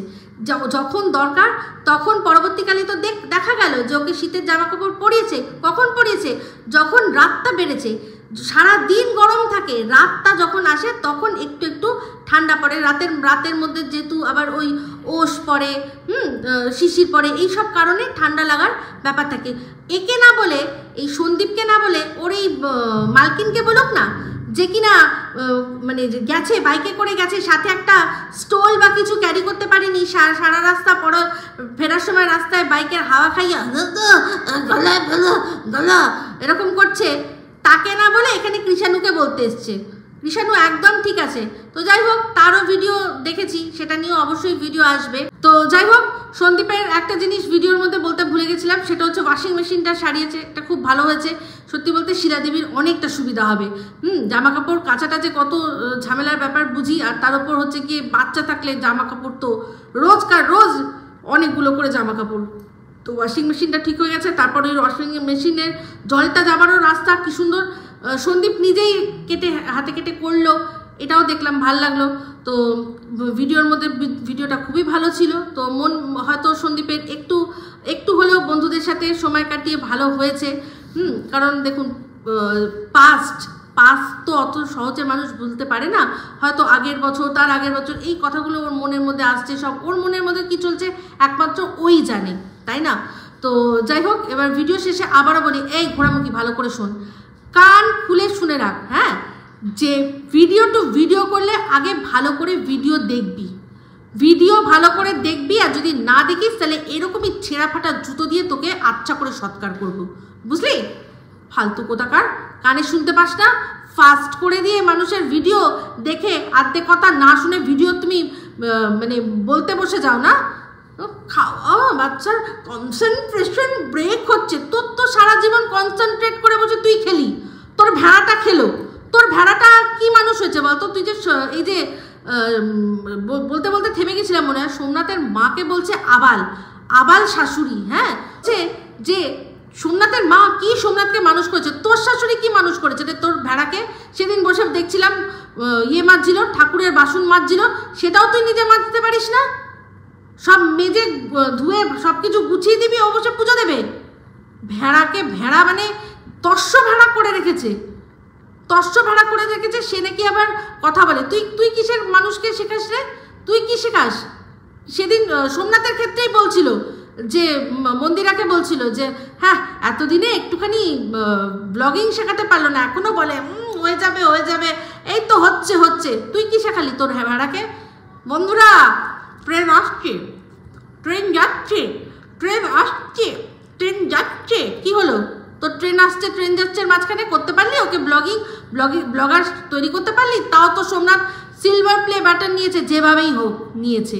যখন দরকার তখন। পরবর্তীকালে তো দেখা গেল যে ওকে শীতের জামা কাপড় পরিয়েছে, কখন পরিয়েছে, যখন রাতটা বেড়েছে, সারা দিন গরম থাকে, রাতটা যখন আসে তখন একটু একটু ঠান্ডা পড়ে, রাতের মধ্যে যেহেতু আবার ওই ওশ পড়ে, শিশির পড়ে, এইসব কারণে ঠান্ডা লাগার ব্যাপার থাকে। একে না বলে, এই সন্দীপকে না বলে ওর এই মালকিনকে বলুক না, যে কিনা মানে গেছে বাইকে করে গেছে, সাথে একটা স্টোল বা কিছু ক্যারি করতে পারেনি, সারা রাস্তা ফেরার সময় রাস্তায় বাইকের হাওয়া খাইয়া গলা এরকম করছে, তাকে না বলে এখানে কৃষাণুকে বলতে এসছে। কৃষাণু একদম ঠিক আছে। তো যাই হোক, তারও ভিডিও দেখেছি, সেটা নিয়েও অবশ্যই ভিডিও আসবে। তো যাই হোক, সন্দীপের একটা জিনিস ভিডিওর মধ্যে বলতে ভুলে গেছিলাম, সেটা হচ্ছে ওয়াশিং মেশিনটা সারিয়েছে, এটা খুব ভালো হয়েছে। সত্যি বলতে শিলাদেবীর অনেকটা সুবিধা হবে। জামা কাপড় কাচাটা যে কত ঝামেলার ব্যাপার বুঝি, আর তার উপর হচ্ছে গিয়ে বাচ্চা থাকলে জামা কাপড় তো রোজ অনেকগুলো করে জামা কাপড়, তো ওয়াশিং মেশিনটা ঠিক হয়ে গেছে। তারপর ওই ওয়াশিং মেশিনের জলটা যাবারও রাস্তা কি সুন্দর, সন্দীপ নিজেই হাতে কেটে করলো, এটাও দেখলাম, ভাল লাগলো। তো ভিডিওর মধ্যে ভিডিওটা খুবই ভালো ছিল। তো মন হয়তো সন্দীপের একটু হলেও বন্ধুদের সাথে সময় কাটিয়ে ভালো হয়েছে। কারণ দেখুন, পাস্ট তো অত সহজে মানুষ বুঝতে পারে না, হয়তো আগের বছর তার আগের বছর এই কথাগুলো ওর মনের মধ্যে আসছে, সব ওর মনের মধ্যে কি চলছে একমাত্র ওই জানে, তাই না? তো যাই হোক, এবার ভিডিও শেষে আবারও বলি, এই ঘোড়ামুখী ভালো করে শোন, কান খুলে শুনে রাখ, হ্যাঁ, যে ভিডিও টু ভিডিও করলে আগে ভালো করে ভিডিও ভালো করে দেখবি, আর যদি না দেখিস তাহলে এরকমই ছেঁড়া ফাটা জুতো দিয়ে তোকে আচ্ছা করে সৎকার করবো, বুঝলি? ফালতু কোথাকার, কানে শুনতে পাস না, ফাস্ট করে দিয়ে মানুষের ভিডিও দেখে আর্ধেক কথা না শুনে ভিডিও তুমি মানে বলতে বসে যাও না, খাওয়া বাচ্চার কনসেন্ট্রেশন ব্রেক হচ্ছে, তোর তো সারা জীবন কনসেন্ট্রেট করে বসে তুই খেলি, তোর ভেড়াটা খেলো, তোর ভেড়াটা কি মানুষ হয়েছে বলতো? তুই যে এই যে বলতে বলতে থেমে গেছিলাম মনে হয়, সোমনাথের মাকে বলছে আবাল, আবাল শাশুড়ি। হ্যাঁ, যে সোমনাথের মা কি সোমনাথকে মানুষ করেছে, তোর শাশুড়ি কি মানুষ করেছে রে তোর ভেড়াকে? সেদিন বসে দেখছিলাম ইয়ে মাজছিল, ঠাকুরের বাসন মাজছিল, সেটাও তুই নিজে মাজতে পারিস না? সব মেজে ধুয়ে সব কিছু গুছিয়ে দিবি, অবশ্যই পুজো দেবে। ভেড়াকে ভেড়া মানে তস্য ভেড়া করে রেখেছে, তস্য ভেড়া করে রেখেছে, সে নাকি আবার কথা বলে। তুই কিসের মানুষকে শেখাস রে? তুই কি শেখাস? সেদিন সোমনাথের ক্ষেত্রেই বলছিল যে মন্দিরাকে বলছিল যে হ্যাঁ এতদিনে একটুখানি ব্লগিং শেখাতে পারলো না, এখনো বলে হয়ে যাবে হয়ে যাবে, এই তো হচ্ছে। তুই কি শেখালি তোর ভেড়াকে? বন্ধুরা, ট্রেন আসছে, ট্রেন যাচ্ছে, ট্রেন আসছে, ট্রেন যাচ্ছে, কি হলো তোর? ট্রেন আসছে ট্রেন যাচ্ছে মাঝখানে করতে পারলি ওকে ব্লগার তৈরি করতে পারলি? তাও তো সোমনাথ সিলভার প্লে বাটন নিয়েছে, যেভাবেই হোক নিয়েছে।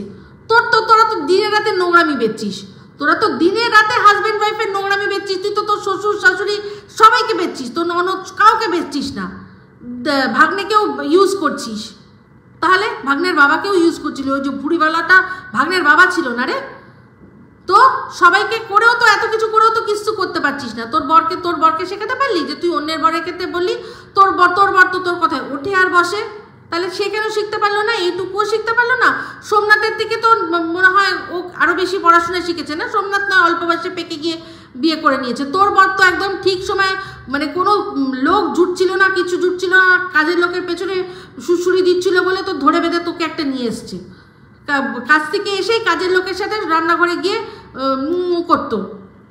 তোরা তো দিনে রাতে নোংরামি বেচছিস, তোরা তো দিনে রাতে হাজব্যান্ড ওয়াইফের নোংরামি বেচছিস। তুই তো তোর শ্বশুর শাশুড়ি সবাইকে বেচছিস, তোর ননদ কাউকে বেচছিস না, ভাগ্নেকেও ইউজ করছিস। তাহলে ভাগ্নের বাবাকেও ইউজ করছিল, ওই যে ভুড়িওয়ালাটা ভাগ্নের বাবা ছিল না রে? তো সবাইকে করেও তো এত কিছু করেও তো কিছু করতে পারছিস না। তোর বরকে শেখাতে পারলি যে তুই অন্যের বরের ক্ষেত্রে বললি তোর বর তো তোর কথায় ওঠে আর বসে, তাহলে সে কেন শিখতে পারলো না? এইটুকুও শিখতে পারলো না? সোমনাথের থেকে তো মনে হয় ও আরো বেশি পড়াশোনা শিখেছে না? সোমনাথ নয় অল্প বয়সে পেকে গিয়ে বিয়ে করে নিয়েছে। তোর বর তো একদম ঠিক সময়, মানে কোনো লোক জুটছিল না, কিছু জুটছিল না, কাজের লোকের পেছনে সুড়সুড়ি দিচ্ছিল বলে তো ধরে বেঁধে তোকে একটা নিয়ে এসছে। কাজ থেকে এসেই কাজের লোকের সাথে রান্নাঘরে গিয়ে করতো,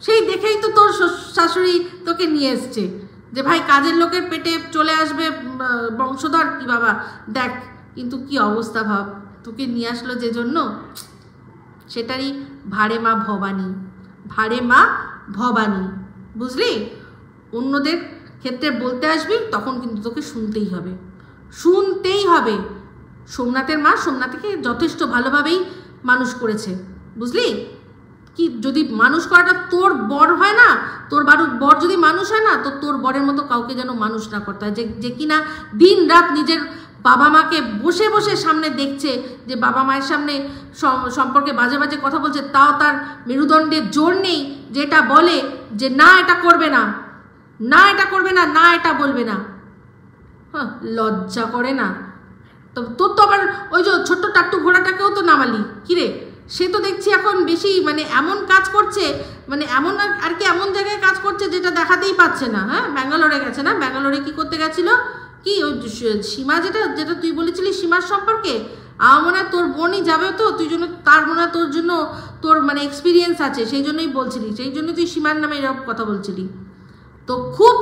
সেই দেখেই তো তোর শাশুড়ি তোকে নিয়ে এসছে যে ভাই কাজের লোকের পেটে চলে আসবে বংশধর। কি বাবা দেখ, কিন্তু কি অবস্থা ভাব, তোকে নিয়ে আসলো যে জন্য, সেটারই ভাড়ে মা ভবানী, ভাড়ে মা ভবানী, বুঝলি? অন্যদের ক্ষেত্রে বলতে আসবি তখন কিন্তু তোকে শুনতেই হবে, শুনতেই হবে। সোমনাথের মা সোমনাথকে যথেষ্ট ভালোভাবেই মানুষ করেছে, বুঝলি? কি যদি মানুষ করাটা তোর বর হয় না, তোর বর যদি মানুষ হয় না, তো তোর বরের মতো কাউকে যেন মানুষ না করতে হয়, যে কিনা দিন রাত নিজের বাবা মাকে বসে বসে সামনে দেখছে, যে বাবা মায়ের সামনে সম্পর্কে বাজে বাজে কথা বলছে, তাও তার মেরুদণ্ডের জোর নেই যেটা বলে যে না এটা করবে না, না এটা করবে না, না এটা বলবে না। হ্যাঁ, লজ্জা করে না? তো তোর তো আবার ওই যে ছোট্ট টাট্টু ঘোড়াটাকেও তো নামালি, কিরে? সে তো দেখছি এখন বেশি মানে এমন কাজ করছে, মানে এমন আর কি এমন জায়গায় কাজ করছে যেটা দেখাতেই পাচ্ছে না। হ্যাঁ, ব্যাঙ্গালোরে গেছে না? ব্যাঙ্গালোরে কি করতে গেছিল? কি ওই সীমা যেটা তুই বলেছিলি সীমার সম্পর্কে, আমার মনে হয় তোর বোনই যাবে তো, তুই জন্য তার মনে হয় তোর জন্য তোর মানে এক্সপিরিয়েন্স আছে, সেই জন্যই বলছিলি, সেই জন্য তুই সীমার নামে এরকম কথা বলছিলি। তো খুব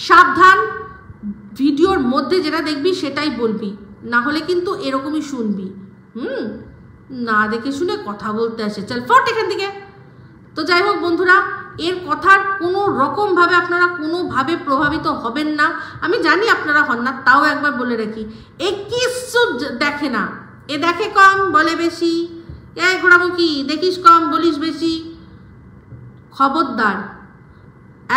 সাবধান, ভিডিওর মধ্যে যেটা দেখবি সেটাই বলবি, না হলে কিন্তু এরকমই শুনবি। না দেখে শুনে কথা বলতে আসে, চল ফট এখান থেকে। তো যাই হোক বন্ধুরা, এর কথার কোনো রকমভাবে আপনারা কোনোভাবে প্রভাবিত হবেন না, আমি জানি আপনারা হন না, তাও একবার বলে রাখি, এ কিছু দেখে না, এ দেখে কম বলে বেশি, এ ঘোড়ামুখী দেখিস কম বলিস বেশি। খবরদার,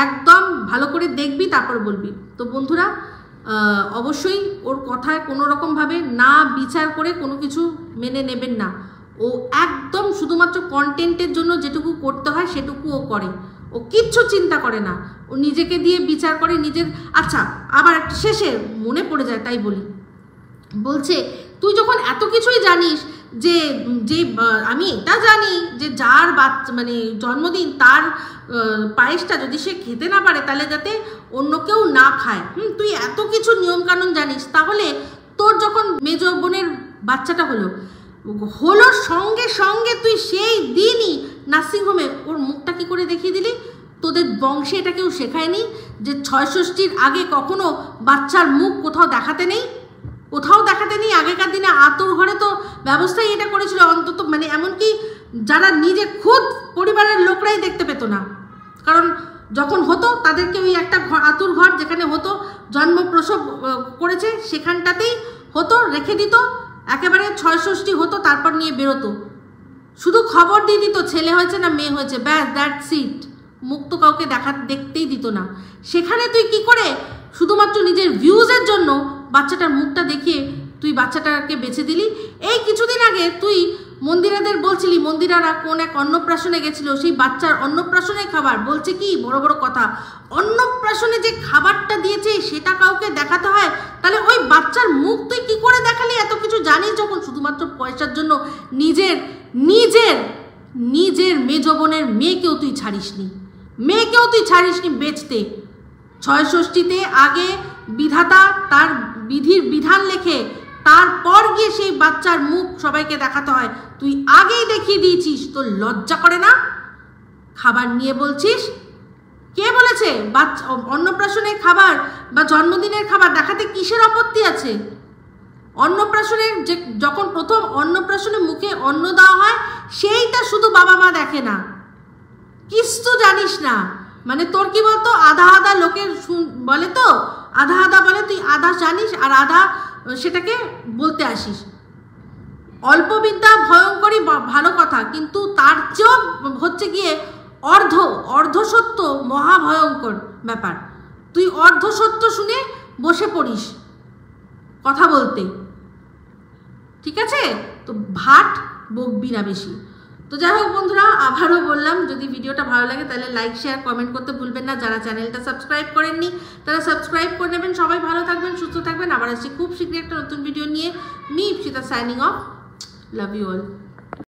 একদম ভালো করে দেখবি তারপর বলবি। তো বন্ধুরা, অবশ্যই ওর কথায় কোনো রকমভাবে না বিচার করে কোনো কিছু মেনে নেবেন না। ও একদম শুধুমাত্র কন্টেন্টের জন্য যেটুকু করতে হয় সেটুকু ও করে, ও কিচ্ছু চিন্তা করে না, ও নিজেকে দিয়ে বিচার করে নিজের। আচ্ছা, আবার শেষে মনে পড়ে যায় তাই বলি, বলছে তুই যখন এত কিছুই জানিস, যে আমি এটা জানি যে যার বাচ্চা মানে জন্মদিন তার পায়েসটা যদি সে খেতে না পারে তাহলে যাতে অন্য কেউ না খায়। তুই এত কিছু নিয়মকানুন জানিস, তাহলে তোর যখন মেজ বোনের বাচ্চাটা হলো সঙ্গে সঙ্গে তুই সেই দিনই নার্সিংহোমে ওর মুখটা কি করে দেখিয়ে দিলি? তোদের বংশে এটা কেউ শেখায়নি যে ৬৬র আগে কখনো বাচ্চার মুখ কোথাও দেখাতে নেই, কোথাও দেখাতে নেই। আগেকার দিনে আতুর ঘরে তো ব্যবস্থাই এটা করেছিল, অন্তত মানে এমনকি যারা নিজে খুদ পরিবারের লোকরাই দেখতে পেত না, কারণ যখন হতো তাদেরকে ওই একটা আতুর ঘর যেখানে হতো জন্ম প্রসব করেছে সেখানটাতেই হতো, রেখে দিত, একেবারে ৬৬ হতো, তারপর নিয়ে বেরোতো। শুধু খবর দিয়ে দিত ছেলে হয়েছে না মেয়ে হয়েছে, ব্যাস দ্যাটস ইট। মুখ তো কাউকে দেখতেই দিত না। সেখানে তুই কি করে শুধুমাত্র নিজের ভিউজের জন্য বাচ্চাটার মুখটা দেখিয়ে তুই বাচ্চাটাকে বেছে দিলি। এই কিছুদিন আগে তুই মন্দিরাদের বলছিলি মন্দিরারা কোন এক অন্নপ্রাশনে গেছিল, সেই বাচ্চার অন্নপ্রাশনের খাবার বলছে কি বড় বড় কথা, অন্নপ্রাশনে যে খাবারটা দিয়েছে সেটা কাউকে দেখাতে হয়, তাহলে ওই বাচ্চার মুখ তুই কি করে দেখালি? এত কিছু জানিস যখন, শুধুমাত্র পয়সার জন্য নিজের নিজের নিজের মেজ বোনের মেয়েকেও তুই ছাড়িসনি, বেচতে। ৬ ষষ্ঠীতে আগে বিধাতা তার বিধির বিধান লেখে, তারপর গিয়ে সেই বাচ্চার মুখ সবাইকে দেখাতে হয়, তুই আগেই দেখিয়ে দিয়েছিস। তোর লজ্জা করে না? খাবার নিয়ে বলছিস, কে বলেছে বাচ্চা অন্নপ্রাশনের খাবার বা জন্মদিনের খাবার দেখাতে কিসের আপত্তি আছে? অন্নপ্রাশনের যে যখন প্রথম অন্নপ্রাশনে মুখে অন্ন দেওয়া হয় সেইটা শুধু বাবা মা দেখে না, কিছু জানিস না। মানে তোর কি বলতো, আধা আধা লোকের বলে, তো আধা আধা বলে, তুই আধা জানিস আর আধা সেটাকে বলতে আসিস। অল্প বিদ্যা ভয়ঙ্করী ভালো কথা, কিন্তু তার চেয়েও হচ্ছে গিয়ে অর্ধ সত্য মহাভয়ঙ্কর ব্যাপার। তুই অর্ধ সত্য শুনে বসে পড়িস কথা বলতে, ঠিক আছে? তো ভাট বকবি না বেশি। তো যাই হোক বন্ধুরা, আবারও বললাম, যদি ভিডিওটা ভালো লাগে তাহলে লাইক শেয়ার কমেন্ট করতে ভুলবেন না। যারা চ্যানেলটা সাবস্ক্রাইব করেননি তারা সাবস্ক্রাইব করে নেবেন। সবাই ভালো থাকবেন, সুস্থ থাকবেন। আবার আসছি খুব শীঘ্রই একটা নতুন ভিডিও নিয়ে। Me Ipsita signing off. Love you all.